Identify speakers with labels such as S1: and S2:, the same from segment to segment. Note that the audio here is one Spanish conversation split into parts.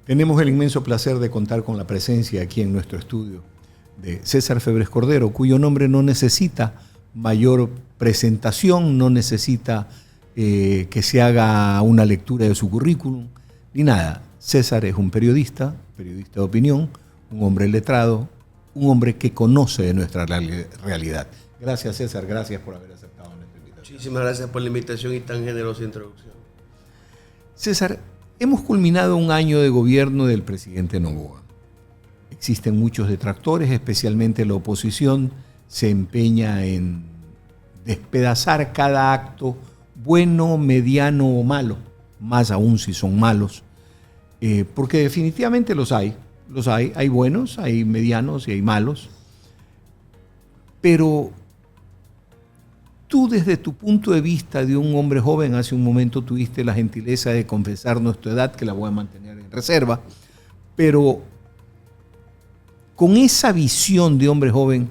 S1: Tenemos el inmenso placer de contar con la presencia aquí en nuestro estudio de César Febres Cordero, cuyo nombre no necesita mayor presentación, no necesita que se haga una lectura de su currículum, ni nada. César es un periodista de opinión, un hombre letrado, un hombre que conoce de nuestra realidad. Gracias, César, gracias por haber aceptado nuestra invitación.
S2: Muchísimas gracias por la invitación y tan generosa introducción.
S1: César, hemos culminado un año de gobierno del presidente Noboa. Existen muchos detractores, especialmente la oposición se empeña en despedazar cada acto, bueno, mediano o malo, más aún si son malos, porque definitivamente los hay, hay buenos, hay medianos y hay malos, pero tú desde tu punto de vista de un hombre joven, hace un momento tuviste la gentileza de confesarnos tu edad, que la voy a mantener en reserva, pero con esa visión de hombre joven,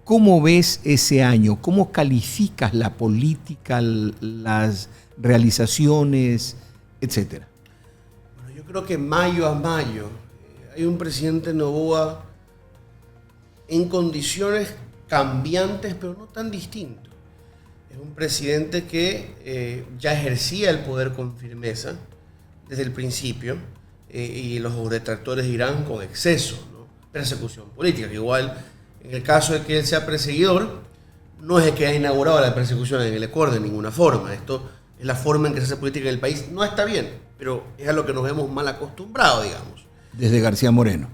S1: ¿cómo ves ese año? ¿Cómo calificas la política, las realizaciones, etcétera?
S2: Bueno, yo creo que mayo a mayo hay un presidente Noboa en condiciones cambiantes, pero no tan distintos. Es un presidente que ya ejercía el poder con firmeza desde el principio y los detractores dirán con exceso, ¿no? Persecución política, que igual en el caso de que él sea perseguidor, no es el que ha inaugurado la persecución en el Ecuador de ninguna forma. Esto es la forma en que se hace política en el país. No está bien, pero es a lo que nos hemos mal acostumbrado, digamos.
S1: Desde García Moreno.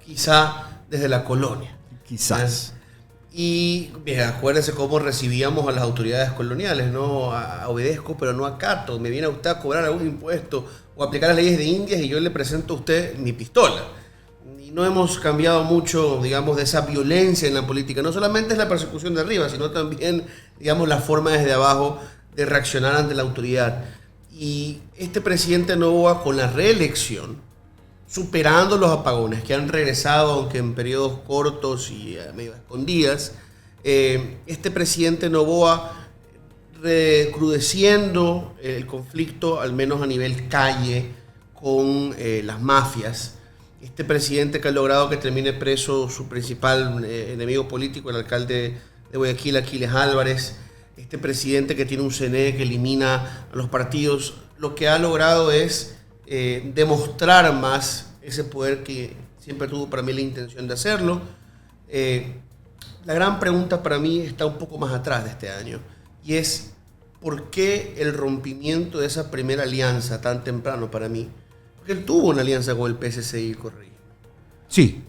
S2: Quizá desde la colonia.
S1: Quizás.
S2: Y bien, acuérdense cómo recibíamos a las autoridades coloniales, ¿no? Obedezco, pero no acato. Me viene a usted a cobrar algún impuesto o aplicar las leyes de Indias y yo le presento a usted mi pistola. Y no hemos cambiado mucho, digamos, de esa violencia en la política. No solamente es la persecución de arriba, sino también, digamos, la forma desde abajo de reaccionar ante la autoridad. Y este presidente Noboa, con la reelección, superando los apagones que han regresado, aunque en periodos cortos y medio escondidas, este presidente Noboa recrudeciendo el conflicto, al menos a nivel calle, con las mafias. Este presidente que ha logrado que termine preso su principal enemigo político, el alcalde de Guayaquil, Aquiles Álvarez. Este presidente que tiene un CNE que elimina a los partidos, lo que ha logrado es demostrar más ese poder que siempre tuvo para mí la intención de hacerlo. La gran pregunta para mí está un poco más atrás de este año, y es ¿por qué el rompimiento de esa primera alianza tan temprano para mí? Porque él tuvo una alianza con el PSC y el correísmo.
S1: Sí,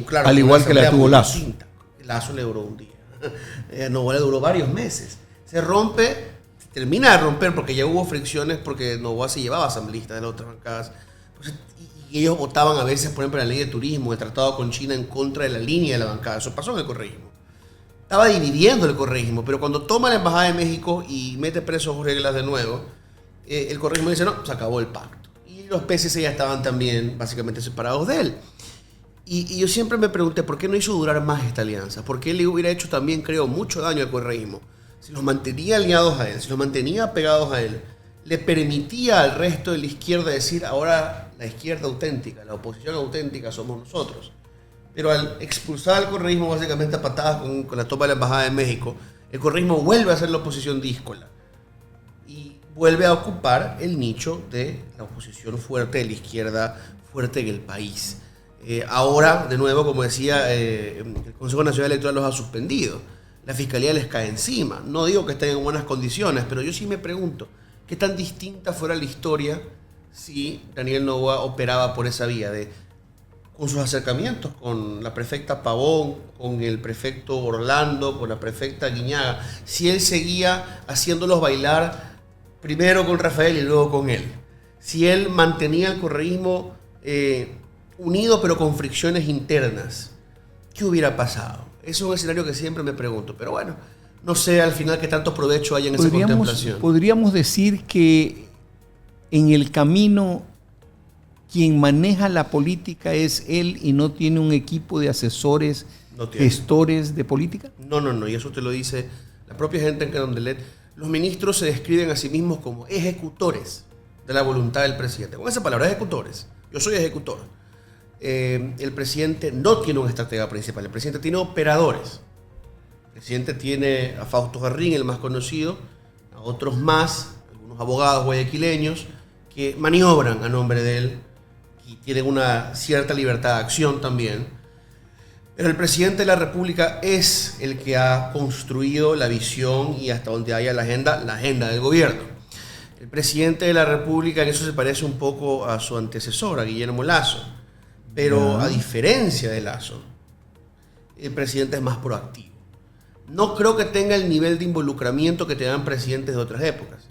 S2: claro,
S1: al igual que la tuvo Lazo.
S2: Lazo le duró un día. Noboa le duró varios meses. Se rompe, termina de romper porque ya hubo fricciones, porque Noboa se llevaba asambleístas de las otras bancadas. Y ellos votaban a veces, por ejemplo, la ley de turismo, el tratado con China en contra de la línea de la bancada. Eso pasó en el correísmo. Estaba dividiendo el correísmo, pero cuando toma la Embajada de México y mete presos reglas de nuevo, el correísmo dice, no, se acabó el pacto. Y los PSC ya estaban también básicamente separados de él. Y yo siempre me pregunté, ¿por qué no hizo durar más esta alianza? ¿Por qué le hubiera hecho también, creo, mucho daño al correísmo? Si los mantenía aliados a él, si los mantenía pegados a él, le permitía al resto de la izquierda decir, ahora la izquierda auténtica, la oposición auténtica somos nosotros. Pero al expulsar al correísmo básicamente a patadas con la toma de la Embajada de México, el correísmo vuelve a ser la oposición díscola y vuelve a ocupar el nicho de la oposición fuerte, de la izquierda fuerte en el país. Ahora, de nuevo, como decía, el Consejo Nacional Electoral los ha suspendido. La Fiscalía les cae encima. No digo que estén en buenas condiciones, pero yo sí me pregunto, ¿qué tan distinta fuera la historia si Daniel Noboa operaba por esa vía con sus acercamientos con la prefecta Pavón, con el prefecto Orlando, con la prefecta Guiñaga? Si él seguía haciéndolos bailar primero con Rafael y luego con él. Si él mantenía el correísmo unido pero con fricciones internas, ¿qué hubiera pasado? Es un escenario que siempre me pregunto, pero bueno, no sé al final qué tanto provecho hay en esa contemplación.
S1: Podríamos decir que en el camino quien maneja la política es él y no tiene un equipo de asesores, gestores de política.
S2: No, y eso te lo dice la propia gente en Carondelet. Los ministros se describen a sí mismos como ejecutores de la voluntad del presidente. Con esa palabra, ejecutores. yo soy ejecutor. El presidente no tiene un estratega principal, el presidente tiene operadores. El presidente tiene a Fausto Jarrín, el más conocido, a otros más, algunos abogados guayaquileños, que maniobran a nombre de él y tienen una cierta libertad de acción también. Pero el presidente de la República es el que ha construido la visión y hasta donde haya la agenda del gobierno. El presidente de la República en eso se parece un poco a su antecesor, a Guillermo Lasso. Pero a diferencia de Lasso, el presidente es más proactivo. No creo que tenga el nivel de involucramiento que tenían presidentes de otras épocas.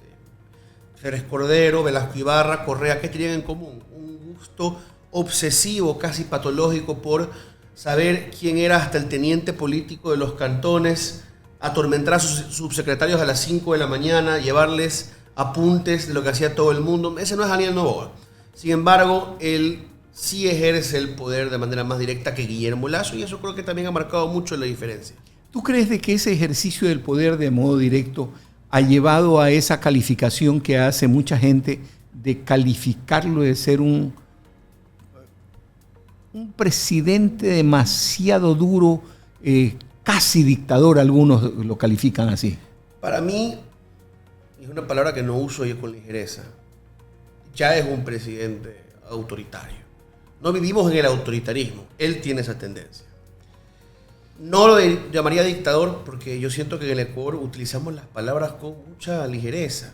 S2: Férez Cordero, Velasco Ibarra, Correa, ¿qué tenían en común? Un gusto obsesivo, casi patológico, por saber quién era hasta el teniente político de los cantones, atormentar a sus subsecretarios a las 5 de la mañana, llevarles apuntes de lo que hacía todo el mundo. Ese no es Daniel Noboa. Sin embargo, él sí ejerce el poder de manera más directa que Guillermo Lasso, y eso creo que también ha marcado mucho la diferencia.
S1: ¿Tú crees de que ese ejercicio del poder de modo directo ha llevado a esa calificación que hace mucha gente de calificarlo de ser un presidente demasiado duro, casi dictador? Algunos lo califican así.
S2: Para mí, es una palabra que no uso yo con ligereza, ya es un presidente autoritario. No vivimos en el autoritarismo, él tiene esa tendencia. No lo llamaría dictador porque yo siento que en el Ecuador utilizamos las palabras con mucha ligereza.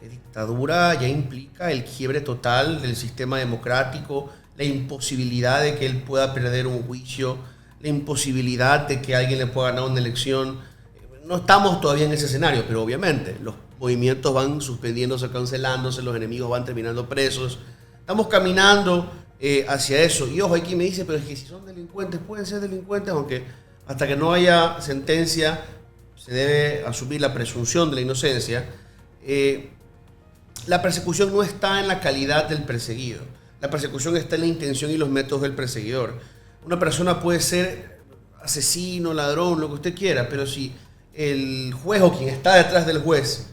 S2: Dictadura ya implica el quiebre total del sistema democrático, la imposibilidad de que él pueda perder un juicio, la imposibilidad de que alguien le pueda ganar una elección. No estamos todavía en ese escenario, pero obviamente los movimientos van suspendiéndose, cancelándose, los enemigos van terminando presos. Estamos caminando hacia eso. Y ojo, hay quien me dice, pero es que si son delincuentes, pueden ser delincuentes, aunque hasta que no haya sentencia se debe asumir la presunción de la inocencia. La persecución no está en la calidad del perseguido. La persecución está en la intención y los métodos del perseguidor. Una persona puede ser asesino, ladrón, lo que usted quiera, pero si el juez o quien está detrás del juez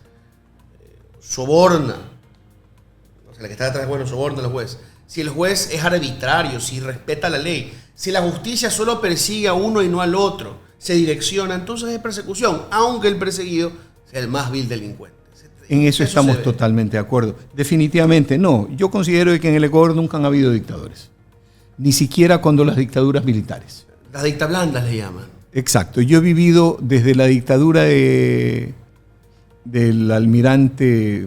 S2: soborna, o sea, el que está detrás del juez no soborna al juez, si el juez es arbitrario, si respeta la ley, si la justicia solo persigue a uno y no al otro, se direcciona, entonces es persecución, aunque el perseguido sea el más vil delincuente.
S1: En eso estamos totalmente de acuerdo. Definitivamente no. Yo considero que en el Ecuador nunca han habido dictadores. Ni siquiera cuando las dictaduras militares.
S2: Las dictablandas le llaman.
S1: Exacto. Yo he vivido desde la dictadura del almirante,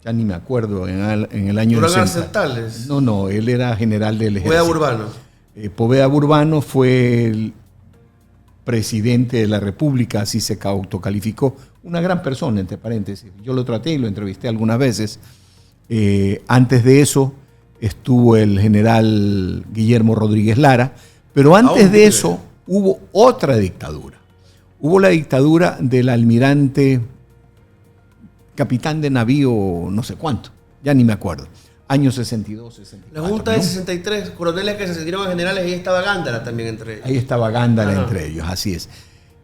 S1: ya ni me acuerdo, en el año 60. No, él era general del ejército.
S2: Poveda Burbano.
S1: Poveda Burbano fue el presidente de la República, así se autocalificó. Una gran persona, entre paréntesis. Yo lo traté y lo entrevisté algunas veces. Antes de eso estuvo el general Guillermo Rodríguez Lara, pero antes de eso hubo otra dictadura. Hubo la dictadura del almirante, capitán de navío, no sé cuánto, ya ni me acuerdo. Años 62, 64.
S2: La Junta de 63, coroneles que se sintieron a generales, ahí estaba Gándara también entre ellos.
S1: Ahí estaba Gándara entre ellos, así es.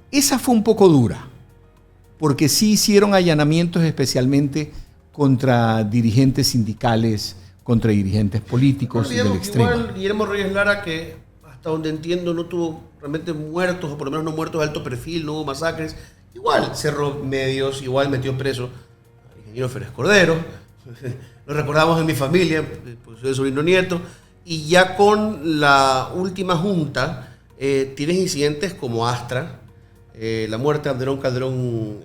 S1: Esa fue un poco dura, porque sí hicieron allanamientos especialmente contra dirigentes sindicales, contra dirigentes políticos del extremo.
S2: Igual Guillermo Rodríguez Lara, que hasta donde entiendo no tuvo realmente muertos, o por lo menos no muertos de alto perfil, no hubo masacres, igual cerró medios, igual metió preso al ingeniero Férez Cordero. Lo recordamos en mi familia, pues soy sobrino nieto, y ya con la última junta tienes incidentes como Astra, la muerte de Abderón Calderón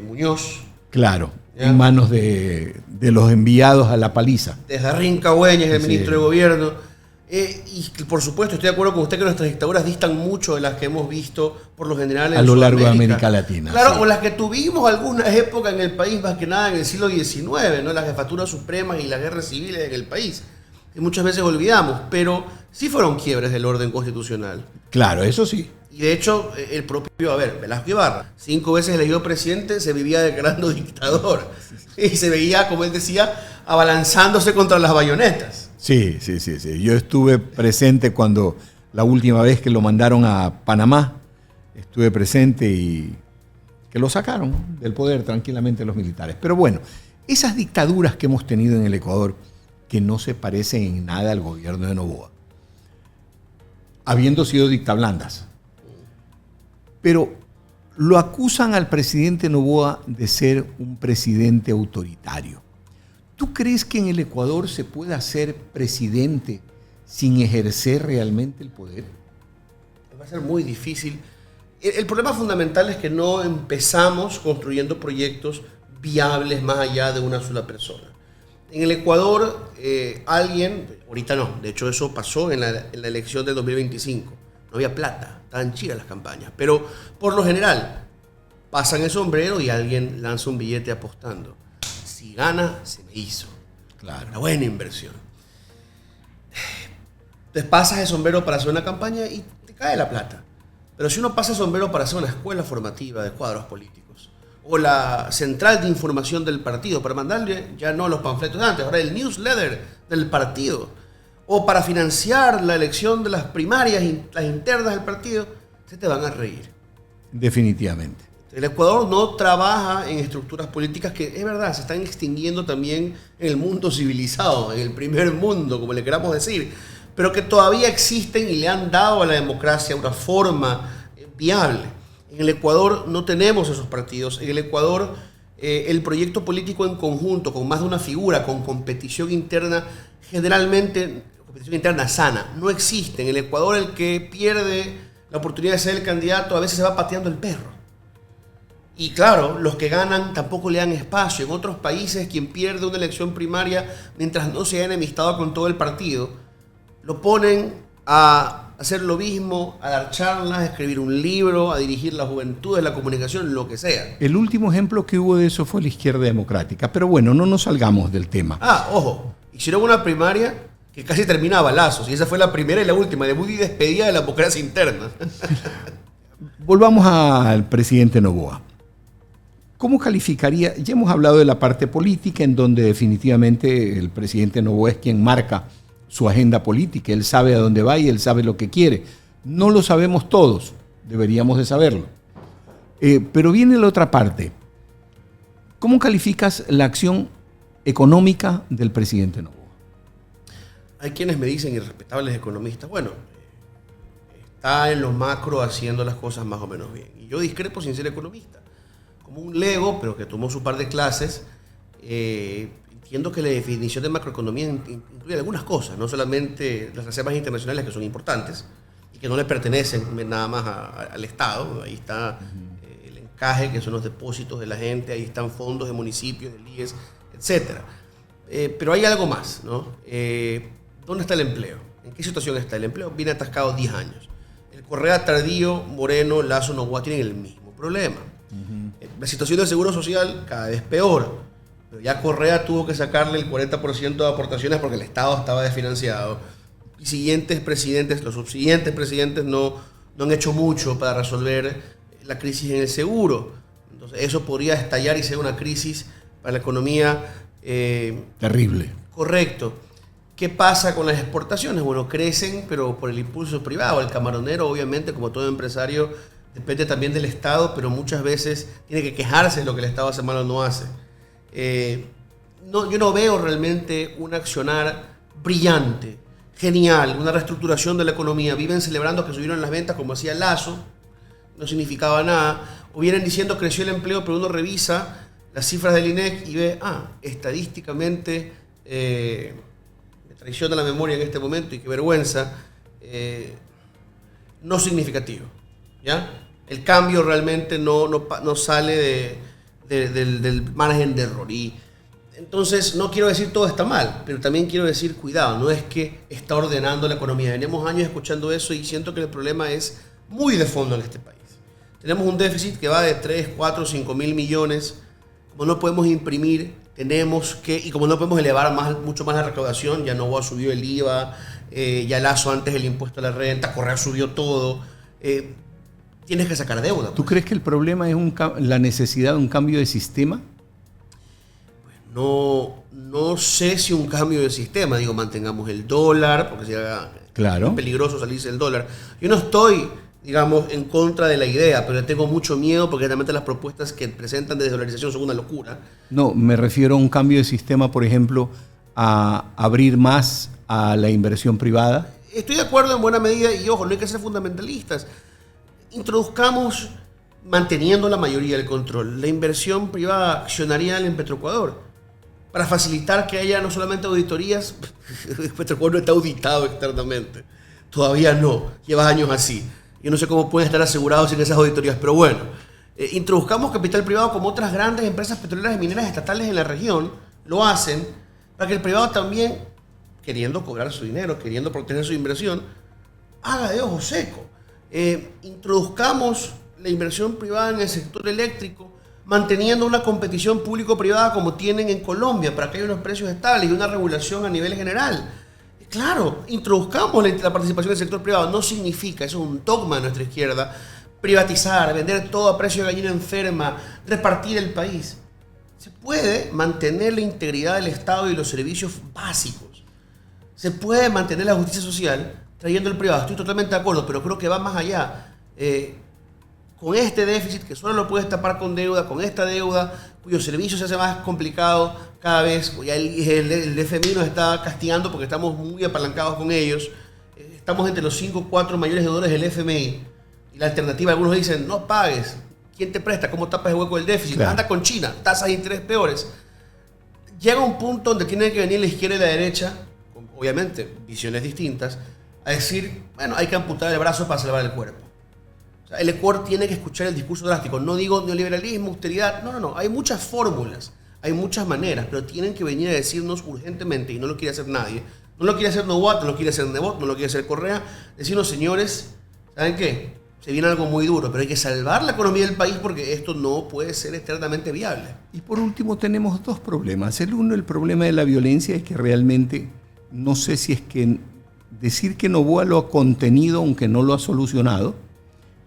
S2: Muñoz.
S1: Claro, ¿ya? En manos de los enviados a la paliza.
S2: De Jarrín Cagüeñas, el ministro de Gobierno. Y por supuesto, estoy de acuerdo con usted que nuestras dictaduras distan mucho de las que hemos visto por lo general en
S1: a lo largo de América Latina.
S2: Claro, o las que tuvimos algunas épocas en el país, más que nada en el siglo XIX, ¿no? Las jefaturas supremas y las guerras civiles en el país, que muchas veces olvidamos, pero sí fueron quiebres del orden constitucional.
S1: Claro, eso sí.
S2: Y de hecho, el propio, Velasco Ibarra, 5 veces elegido presidente, se vivía declarando dictador. Y se veía, como él decía, abalanzándose contra las bayonetas.
S1: Sí. Yo estuve presente cuando la última vez que lo mandaron a Panamá, estuve presente y que lo sacaron del poder tranquilamente los militares. Pero bueno, esas dictaduras que hemos tenido en el Ecuador, que no se parecen en nada al gobierno de Noboa, habiendo sido dictablandas. Pero lo acusan al presidente Noboa de ser un presidente autoritario. ¿Tú crees que en el Ecuador se pueda ser presidente sin ejercer realmente el poder?
S2: Va a ser muy difícil. El problema fundamental es que no empezamos construyendo proyectos viables más allá de una sola persona. En el Ecuador, alguien, ahorita no, de hecho eso pasó en la elección del 2025, no había plata, estaban chidas las campañas, pero por lo general pasan el sombrero y alguien lanza un billete apostando. Si gana, se me hizo.
S1: Claro.
S2: Una buena inversión. Entonces pasas el sombrero para hacer una campaña y te cae la plata. Pero si uno pasa el sombrero para hacer una escuela formativa de cuadros políticos, o la central de información del partido, para mandarle ya no los panfletos de antes, ahora el newsletter del partido, o para financiar la elección de las primarias, las internas del partido, se te van a reír.
S1: Definitivamente.
S2: El Ecuador no trabaja en estructuras políticas que, es verdad, se están extinguiendo también en el mundo civilizado, en el primer mundo, como le queramos decir, pero que todavía existen y le han dado a la democracia una forma viable. En el Ecuador no tenemos esos partidos. En el Ecuador el proyecto político en conjunto, con más de una figura, con competición interna, generalmente, competición interna sana, no existe. En el Ecuador el que pierde la oportunidad de ser el candidato a veces se va pateando el perro. Y claro, los que ganan tampoco le dan espacio. En otros países, quien pierde una elección primaria, mientras no se haya enemistado con todo el partido, lo ponen a hacer lobismo, a dar charlas, a escribir un libro, a dirigir la juventud, la comunicación, lo que sea.
S1: El último ejemplo que hubo de eso fue la izquierda democrática. Pero bueno, no nos salgamos del tema.
S2: Ojo, hicieron una primaria que casi termina a balazos. Y esa fue la primera y la última, debut y despedida de la democracia interna.
S1: Volvamos al presidente Noboa. ¿Cómo calificaría? Ya hemos hablado de la parte política, en donde definitivamente el presidente Noboa es quien marca su agenda política. Él sabe a dónde va y él sabe lo que quiere. No lo sabemos todos, deberíamos de saberlo. Pero viene la otra parte. ¿Cómo calificas la acción económica del presidente Noboa?
S2: Hay quienes me dicen, irrespetables economistas, bueno, está en lo macro haciendo las cosas más o menos bien. Y yo discrepo sin ser economista. Como un lego, pero que tomó su par de clases, entiendo que la definición de macroeconomía incluye algunas cosas, no solamente las reservas internacionales, que son importantes y que no le pertenecen nada más al Estado. Ahí está el encaje, que son los depósitos de la gente, ahí están fondos de municipios, del IES, etc. Pero hay algo más, ¿no? ¿Dónde está el empleo? ¿En qué situación está? El empleo viene atascado 10 años. El Correa, Tardío, Moreno, Lazo, Noboa tienen el mismo problema. La situación del Seguro Social cada vez peor, pero ya Correa tuvo que sacarle el 40% de aportaciones porque el Estado estaba desfinanciado. Y siguientes presidentes, los subsiguientes presidentes no han hecho mucho para resolver la crisis en el seguro. Entonces eso podría estallar y ser una crisis para la economía
S1: terrible.
S2: Correcto. ¿Qué pasa con las exportaciones? Bueno, crecen, pero por el impulso privado. El camaronero, obviamente, como todo empresario, depende también del Estado, pero muchas veces tiene que quejarse de lo que el Estado hace mal o no hace. Yo no veo realmente un accionar brillante, genial, una reestructuración de la economía. Viven celebrando que subieron las ventas como hacía Lazo, no significaba nada. O vienen diciendo creció el empleo, pero uno revisa las cifras del INEC y ve, estadísticamente, me traiciona la memoria en este momento y qué vergüenza, no significativo. ¿Ya? El cambio realmente no sale del margen de error. Y entonces no quiero decir todo está mal, pero también quiero decir cuidado, no es que está ordenando la economía. Venimos años escuchando eso y siento que el problema es muy de fondo en este país. Tenemos un déficit que va de 3, 4, 5 mil millones. Como no podemos imprimir, tenemos que, y como no podemos elevar mucho más la recaudación, ya Noboa subió el IVA, ya Lazo antes el impuesto a la renta, Correa subió todo. Tienes que sacar deuda. Pues.
S1: ¿Tú crees que el problema es la necesidad de un cambio de sistema?
S2: Pues no sé si un cambio de sistema. Digo, mantengamos el dólar, porque sería peligroso salirse del dólar. Yo no estoy, digamos, en contra de la idea, pero tengo mucho miedo porque realmente las propuestas que presentan de desdolarización son una locura.
S1: No, me refiero a un cambio de sistema, por ejemplo, a abrir más a la inversión privada?
S2: Estoy de acuerdo en buena medida y ojo, no hay que ser fundamentalistas. Introduzcamos, manteniendo la mayoría del control, la inversión privada accionarial en Petroecuador para facilitar que haya no solamente auditorías, Petroecuador no está auditado externamente, todavía no, lleva años así. Yo no sé cómo pueden estar asegurados en esas auditorías, pero bueno, introduzcamos capital privado como otras grandes empresas petroleras y mineras estatales en la región lo hacen, para que el privado también, queriendo cobrar su dinero, queriendo proteger su inversión, haga de ojo seco. Introduzcamos la inversión privada en el sector eléctrico, manteniendo una competición público-privada como tienen en Colombia, para que haya unos precios estables y una regulación a nivel general. Claro, introduzcamos la participación del sector privado. No significa, eso es un dogma de nuestra izquierda, privatizar, vender todo a precio de gallina enferma, repartir el país. Se puede mantener la integridad del Estado y los servicios básicos. Se puede mantener la justicia social trayendo el privado. Estoy totalmente de acuerdo, pero creo que va más allá. Con este déficit que solo lo puedes tapar con deuda, con esta deuda, cuyo servicio se hace más complicado cada vez, ya el FMI nos está castigando porque estamos muy apalancados con ellos. Estamos entre los 5 o 4 mayores deudores del FMI. Y la alternativa, algunos dicen, no pagues. ¿Quién te presta? ¿Cómo tapas el hueco del déficit? Claro. Anda con China, tasas de interés peores. Llega un punto donde tiene que venir la izquierda y la derecha, con, obviamente, visiones distintas, a decir, bueno, hay que amputar el brazo para salvar el cuerpo. O sea, el Ecuador tiene que escuchar el discurso drástico. No digo neoliberalismo, austeridad, no. Hay muchas fórmulas, hay muchas maneras, pero tienen que venir a decirnos urgentemente, y no lo quiere hacer nadie. No lo quiere hacer Novoa, no lo quiere hacer Nebot, no lo quiere hacer Correa. Decirnos, señores, ¿saben qué? Se viene algo muy duro, pero hay que salvar la economía del país porque esto no puede ser externamente viable.
S1: Y por último tenemos dos problemas. El uno, el problema de la violencia, es que realmente no sé si es que decir que Noboa lo ha contenido aunque no lo ha solucionado.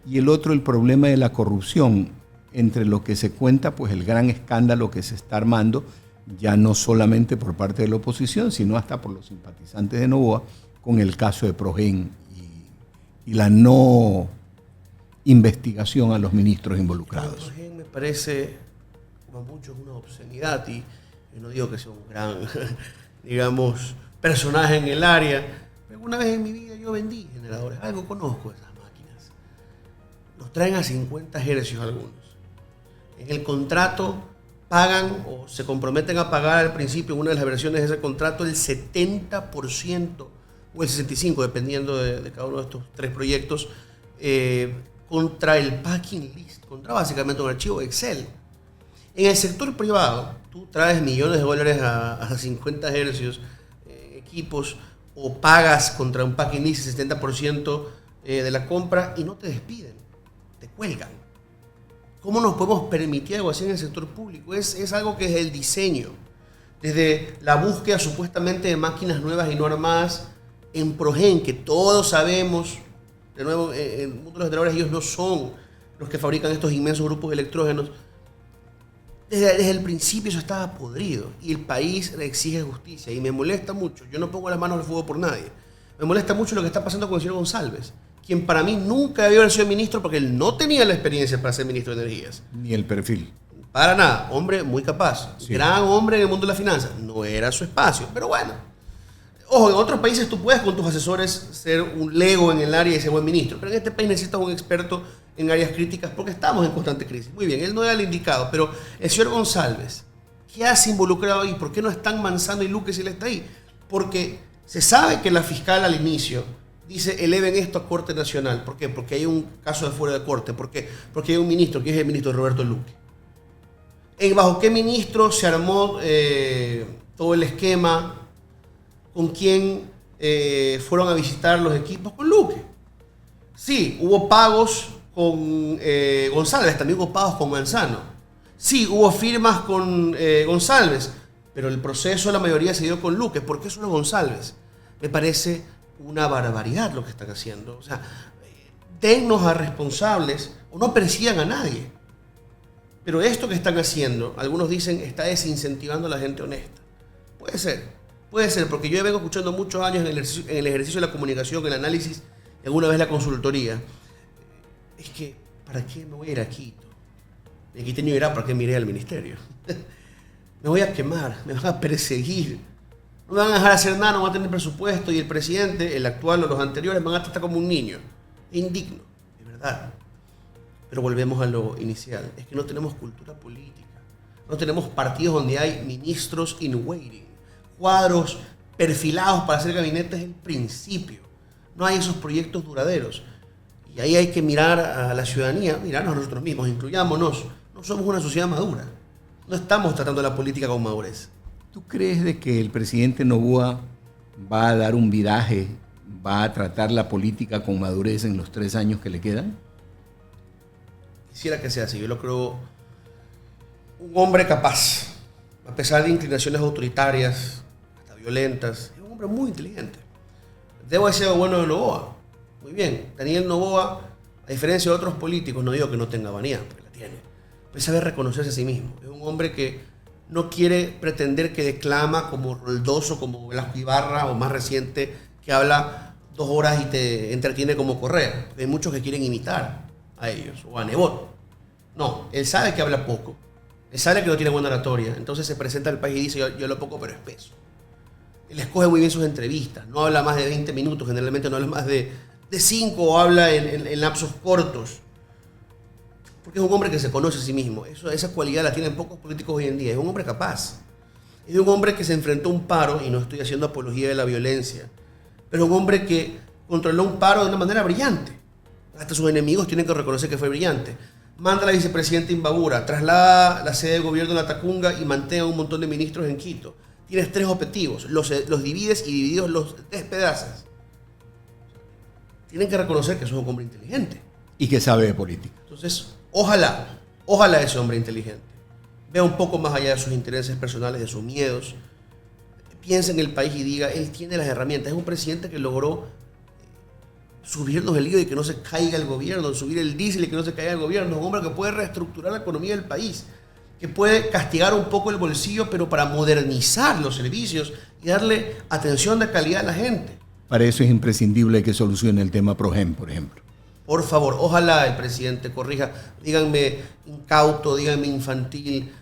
S1: Y el otro, el problema de la corrupción, entre lo que se cuenta, pues el gran escándalo que se está armando, ya no solamente por parte de la oposición, sino hasta por los simpatizantes de Noboa, con el caso de Progen y la no investigación a los ministros involucrados.
S2: Me parece, como mucho, una obscenidad y no digo que sea un gran, digamos, personaje en el área, pero una vez en mi vida yo vendí generadores, algo conozco de esas máquinas. Los traen a 50 hercios algunos. En el contrato pagan o se comprometen a pagar al principio, en una de las versiones de ese contrato, el 70% o el 65%, dependiendo de cada uno de estos tres proyectos, contra el packing list, contra básicamente un archivo Excel. En el sector privado, tú traes millones de dólares a 50 hercios, equipos, o pagas contra un packing list el 70% de la compra y no te despiden, te cuelgan. ¿Cómo nos podemos permitir algo así en el sector público? Es algo que es el diseño, desde la búsqueda supuestamente de máquinas nuevas y no armadas en Progen, que todos sabemos. De nuevo, en el mundo de los generadores, ellos no son los que fabrican estos inmensos grupos de electrógenos. Desde el principio eso estaba podrido y el país exige justicia y me molesta mucho. Yo no pongo las manos al fuego por nadie. Me molesta mucho lo que está pasando con el señor González, quien para mí nunca debió haber sido ministro porque él no tenía la experiencia para ser ministro de Energías.
S1: Ni el perfil.
S2: Para nada. Hombre muy capaz. Sí. Gran hombre en el mundo de las finanzas. No era su espacio, pero bueno. Ojo, en otros países tú puedes con tus asesores ser un lego en el área y ser buen ministro, pero en este país necesitas un experto en áreas críticas porque estamos en constante crisis. Muy bien, él no era el indicado, pero el señor González, ¿qué hace involucrado ahí? ¿Por qué no están Manzano y Luque si él está ahí? Porque se sabe que la fiscal al inicio dice eleven esto a Corte Nacional. ¿Por qué? Porque hay un caso de fuera de corte. ¿Por qué? Porque hay un ministro, que es el ministro Roberto Luque. ¿Bajo qué ministro se armó todo el esquema? ¿Con quién fueron a visitar los equipos? Con Luque. Sí, hubo pagos con González, también hubo pagos con Manzano. Sí, hubo firmas con González, pero el proceso la mayoría se dio con Luque. ¿Por qué solo González? Me parece una barbaridad lo que están haciendo. O sea, dennos a responsables o no persigan a nadie. Pero esto que están haciendo, algunos dicen, está desincentivando a la gente honesta. Puede ser, porque yo vengo escuchando muchos años en el ejercicio de la comunicación, el análisis, y alguna vez la consultoría. Es que, ¿para qué me voy a ir a Quito? Y aquí tenía que ir ¿para qué me iré al ministerio? Me voy a quemar, me van a perseguir. No me van a dejar hacer nada, no van a tener presupuesto y el presidente, el actual o los anteriores, van a tratar como un niño. Es indigno, de verdad. Pero volvemos a lo inicial. Es que no tenemos cultura política. No tenemos partidos donde hay ministros in waiting. Cuadros perfilados para hacer gabinetes es el principio. No hay esos proyectos duraderos. Y ahí hay que mirar a la ciudadanía, mirarnos a nosotros mismos, incluyámonos. No somos una sociedad madura. No estamos tratando la política con madurez.
S1: ¿Tú crees de que el presidente Noboa va a dar un viraje, va a tratar la política con madurez en los 3 años que le quedan?
S2: Quisiera que sea así. Yo lo creo un hombre capaz, a pesar de inclinaciones autoritarias, hasta violentas. Es un hombre muy inteligente. Debo decir algo bueno de Noboa. Muy bien. Daniel Noboa, a diferencia de otros políticos, no digo que no tenga vanidad, porque la tiene, pero sabe reconocerse a sí mismo. Es un hombre que no quiere pretender que declama como Roldoso, como Velasco Ibarra, o más reciente, que habla 2 horas y te entretiene como Correa. Hay muchos que quieren imitar a ellos, o a Nebot. No, él sabe que habla poco. Él sabe que no tiene buena oratoria. Entonces se presenta al país y dice, yo hablo poco, pero espeso. Él escoge muy bien sus entrevistas. No habla más de 20 minutos, generalmente no habla más de 5 o habla en lapsos cortos. Porque es un hombre que se conoce a sí mismo. Esa cualidad la tienen pocos políticos hoy en día. Es un hombre capaz. Es un hombre que se enfrentó a un paro, y no estoy haciendo apología de la violencia, pero un hombre que controló un paro de una manera brillante. Hasta sus enemigos tienen que reconocer que fue brillante. Manda a la vicepresidenta Imbabura, traslada la sede de gobierno a La Tacunga y mantiene a un montón de ministros en Quito. Tienes 3 objetivos, los divides y divididos los despedazas. Tienen que reconocer que es un hombre inteligente.
S1: Y que sabe de política.
S2: Entonces, ojalá ese hombre inteligente vea un poco más allá de sus intereses personales, de sus miedos, piense en el país y diga, él tiene las herramientas. Es un presidente que logró subirnos el IVA y que no se caiga el gobierno, subir el diésel y que no se caiga el gobierno. Es un hombre que puede reestructurar la economía del país, que puede castigar un poco el bolsillo, pero para modernizar los servicios y darle atención de calidad a la gente.
S1: Para eso es imprescindible que solucione el tema Progen, por ejemplo.
S2: Por favor, ojalá el presidente corrija. Díganme incauto, díganme infantil.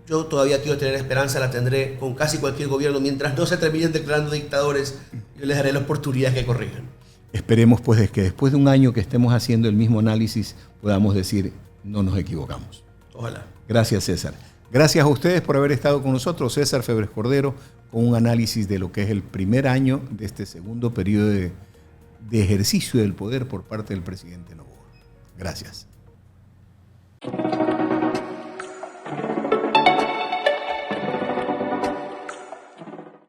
S2: Yo todavía quiero tener esperanza, la tendré con casi cualquier gobierno. Mientras no se terminen declarando dictadores, yo les daré la oportunidad que corrijan.
S1: Esperemos pues que después de un año que estemos haciendo el mismo análisis podamos decir, no nos equivocamos.
S2: Ojalá.
S1: Gracias, César. Gracias a ustedes por haber estado con nosotros. César Febres Cordero, con un análisis de lo que es el primer año de este segundo periodo de ejercicio del poder por parte del presidente Noboa. Gracias.